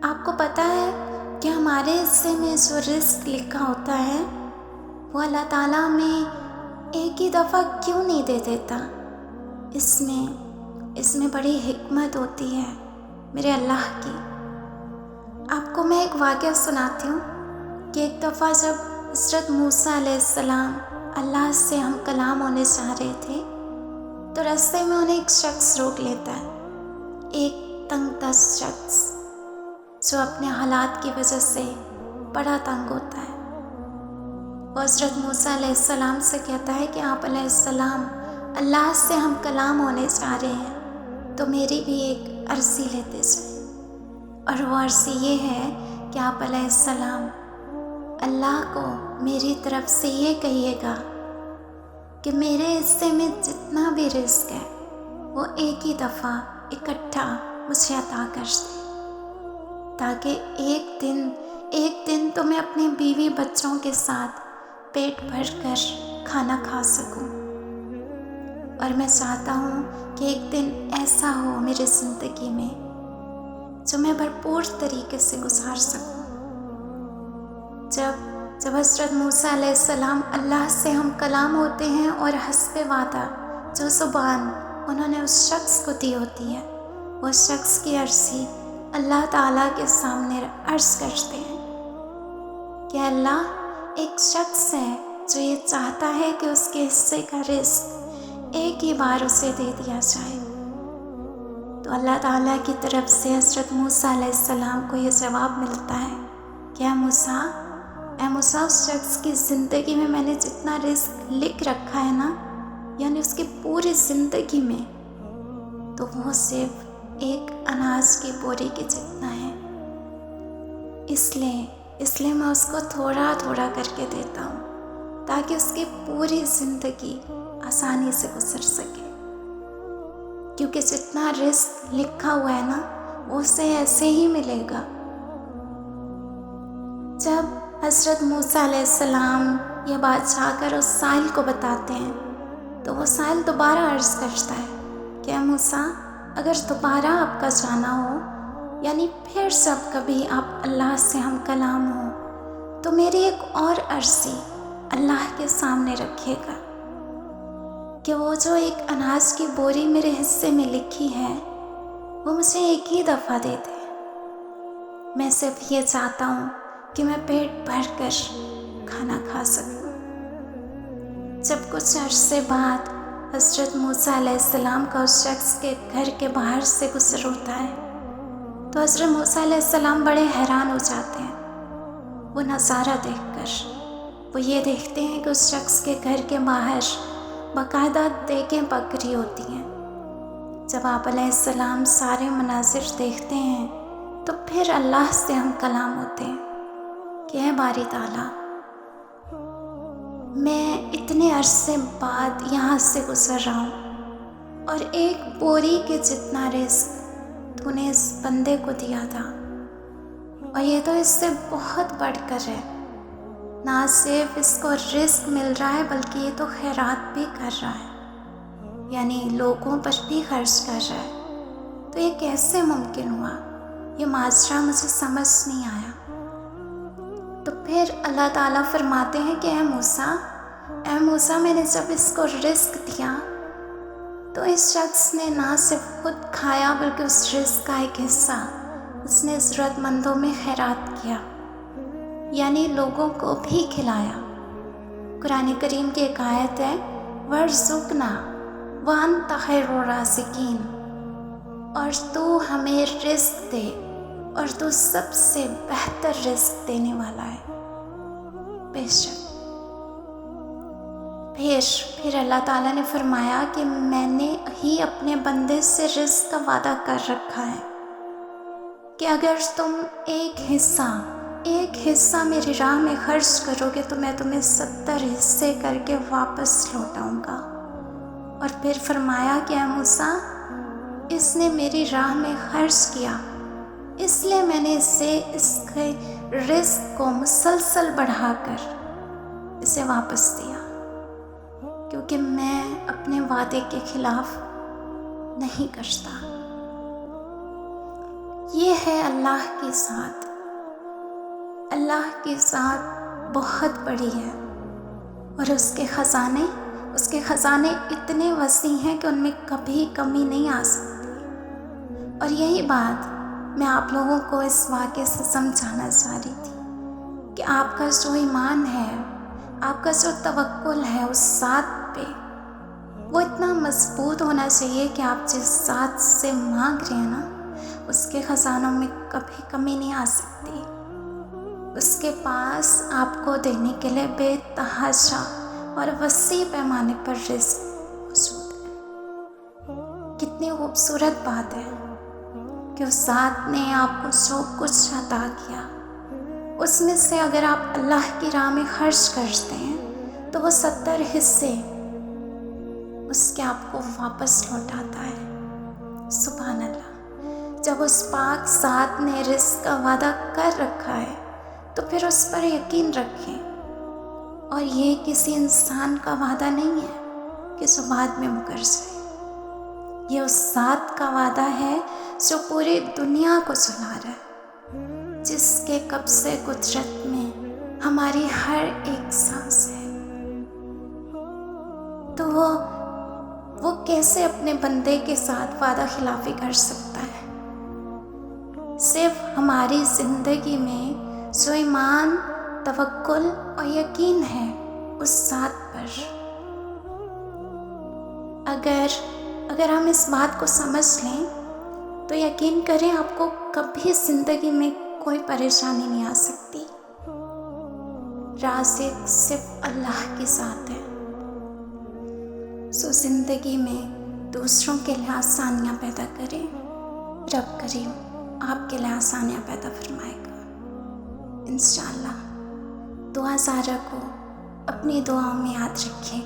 آپ کو پتہ ہے کہ ہمارے حصے میں جو رزق لکھا ہوتا ہے وہ اللہ تعالیٰ ہمیں ایک ہی دفعہ کیوں نہیں دے دیتا؟ اس میں بڑی حکمت ہوتی ہے میرے اللہ کی۔ آپ کو میں ایک واقعہ سناتی ہوں کہ ایک دفعہ جب حضرت موسیٰ علیہ السلام اللہ سے ہم کلام ہونے چاہ رہے تھے تو راستے میں انہیں ایک شخص روک لیتا ہے، ایک تنگ دست شخص جو اپنے حالات کی وجہ سے بڑا تنگ ہوتا ہے۔ وہ حضرت موسیٰ علیہ السلام سے کہتا ہے کہ آپ علیہ السلام، اللہ سے ہم کلام ہونے چاہ رہے ہیں تو میری بھی ایک عرضی لیتے جائیں، اور وہ عرضی یہ ہے کہ آپ علیہ السلام اللہ کو میری طرف سے یہ کہیے گا کہ میرے حصے میں جتنا بھی رزق ہے وہ ایک ہی دفعہ اکٹھا مجھے عطا کر دے، تاکہ ایک دن تو میں اپنی بیوی بچوں کے ساتھ پیٹ بھر کر کھانا کھا سکوں۔ اور میں چاہتا ہوں کہ ایک دن ایسا ہو میری زندگی میں جو میں بھرپور طریقے سے گزار سکوں۔ جب حضرت موسیٰ علیہ السلام اللہ سے ہم کلام ہوتے ہیں اور حسب وعدہ جو زبان انہوں نے اس شخص کو دی ہوتی ہے، وہ شخص کی عرضی اللہ تعالیٰ کے سامنے عرض کرتے ہیں کہ اللہ، ایک شخص ہے جو یہ چاہتا ہے کہ اس کے حصے کا رزق ایک ہی بار اسے دے دیا جائے۔ تو اللہ تعالیٰ کی طرف سے حضرت موسیٰ علیہ السلام کو یہ جواب ملتا ہے کہ اے موسیٰ، اس شخص کی زندگی میں نے جتنا رزق لکھ رکھا ہے نا، یعنی اس کی پوری زندگی میں، تو وہ صرف ایک اناج کی بوری کے جتنا ہے۔ اس لیے میں اس کو تھوڑا تھوڑا کر کے دیتا ہوں تاکہ اس کی پوری زندگی آسانی سے گزر سکے، کیونکہ جتنا رزق لکھا ہوا ہے نا وہ اسے ایسے ہی ملے گا۔ جب حضرت موسیٰ علیہ السلام یہ بات چاہ کر اس سائل کو بتاتے ہیں تو وہ سائل دوبارہ عرض کرتا ہے کہ اے موسیٰ، اگر دوبارہ آپ کا جانا ہو، یعنی پھر جب کبھی آپ اللہ سے ہم کلام ہو، تو میری ایک اور عرضی اللہ کے سامنے رکھیے گا کہ وہ جو ایک اناج کی بوری میرے حصے میں لکھی ہے وہ مجھے ایک ہی دفعہ دے دے۔ میں صرف یہ چاہتا ہوں کہ میں پیٹ بھر کر کھانا کھا سکوں۔ جب کچھ عرصے بعد حضرت موسیٰ علیہ السلام کا اس شخص کے گھر کے باہر سے گزر ہوتا ہے تو حضرت موسیٰ علیہ السلام بڑے حیران ہو جاتے ہیں۔ وہ نظارہ دیکھ کر وہ یہ دیکھتے ہیں کہ اس شخص کے گھر کے باہر باقاعدہ دیگیں پک رہی ہوتی ہیں۔ جب آپ علیہ السلام سارے مناظر دیکھتے ہیں تو پھر اللہ سے ہم کلام ہوتے ہیں کہ اے باری تعالیٰ، میں اتنے عرصے بعد یہاں سے گزر رہا ہوں اور ایک بوری کے جتنا رزق تو نے اس بندے کو دیا تھا، اور یہ تو اس سے بہت بڑھ کر ہے، نہ صرف اس کو رزق مل رہا ہے بلکہ یہ تو خیرات بھی کر رہا ہے، یعنی لوگوں پر بھی خرچ کر رہا ہے۔ تو یہ کیسے ممکن ہوا؟ یہ ماجرا مجھے سمجھ نہیں آیا۔ تو پھر اللہ تعالیٰ فرماتے ہیں کہ اے موسیٰ، میں نے جب اس کو رزق دیا تو اس شخص نے نہ صرف خود کھایا بلکہ اس رزق کا ایک حصہ اس نے ضرورت مندوں میں خیرات کیا، یعنی لوگوں کو بھی کھلایا۔ قرآن کریم کی ایک آیت ہے، وَارْزُقْنَا وَأَنْتَ خَيْرُ الرَّازِقِينَ، اور تو ہمیں رزق دے اور تو سب سے بہتر رزق دینے والا ہے۔ بے شک پھر اللہ تعالیٰ نے فرمایا کہ میں نے ہی اپنے بندے سے رزق کا وعدہ کر رکھا ہے کہ اگر تم ایک حصہ میری راہ میں خرچ کرو گے تو میں تمہیں 70 حصے کر کے واپس لوٹاؤں گا۔ اور پھر فرمایا کہ اے موسیٰ، اس نے میری راہ میں خرچ کیا، اس لیے میں نے اس کے رزق کو مسلسل بڑھا کر اسے واپس دیا، کیونکہ میں اپنے وعدے کے خلاف نہیں کرتا۔ یہ ہے اللہ اللہ کی ذات بہت بڑی ہے، اور اس کے خزانے اتنے وسیع ہیں کہ ان میں کبھی کمی نہیں آ سکتی۔ اور یہی بات میں آپ لوگوں کو اس واقعے سے سمجھانا چاہ رہی تھی کہ آپ کا جو ایمان ہے، آپ کا جو توکل ہے اس ذات پہ، وہ اتنا مضبوط ہونا چاہیے کہ آپ جس ذات سے مانگ رہے ہیں نا، اس کے خزانوں میں کبھی کمی نہیں آ سکتی۔ اس کے پاس آپ کو دینے کے لیے بے تحاشا اور وسیع پیمانے پر رزق موجود ہے۔ کتنی خوبصورت بات ہے کہ اس ذات نے آپ کو جو کچھ عطا کیا، اس میں سے اگر آپ اللہ کی راہ میں خرچ کرتے ہیں تو وہ 70 حصے اس کے آپ کو واپس لوٹاتا ہے۔ سبحان اللہ! جب اس پاک ذات نے رزق کا وعدہ کر رکھا ہے تو پھر اس پر یقین رکھیں، اور یہ کسی انسان کا وعدہ نہیں ہے کہ جو بعد میں مکر جائے۔ یہ اس ذات کا وعدہ ہے جو پوری دنیا کو چلا رہا ہے، جس کے قبضے قدرت میں ہماری ہر ایک سانس ہے۔ تو وہ کیسے اپنے بندے کے ساتھ وعدہ خلافی کر سکتا ہے؟ صرف ہماری زندگی میں جو ایمان، توکل اور یقین ہے اس ذات پر، اگر ہم اس بات کو سمجھ لیں تو یقین کریں آپ کو کبھی زندگی میں کوئی پریشانی نہیں آ سکتی۔ رازق صرف اللہ کی ذات ہے۔ زندگی میں دوسروں کے لیے آسانیاں پیدا کریں، رب کریم آپ کے لیے آسانیاں پیدا فرمائے گا انشاءاللہ۔ دعا زارہ کو اپنی دعاؤں میں یاد رکھیں۔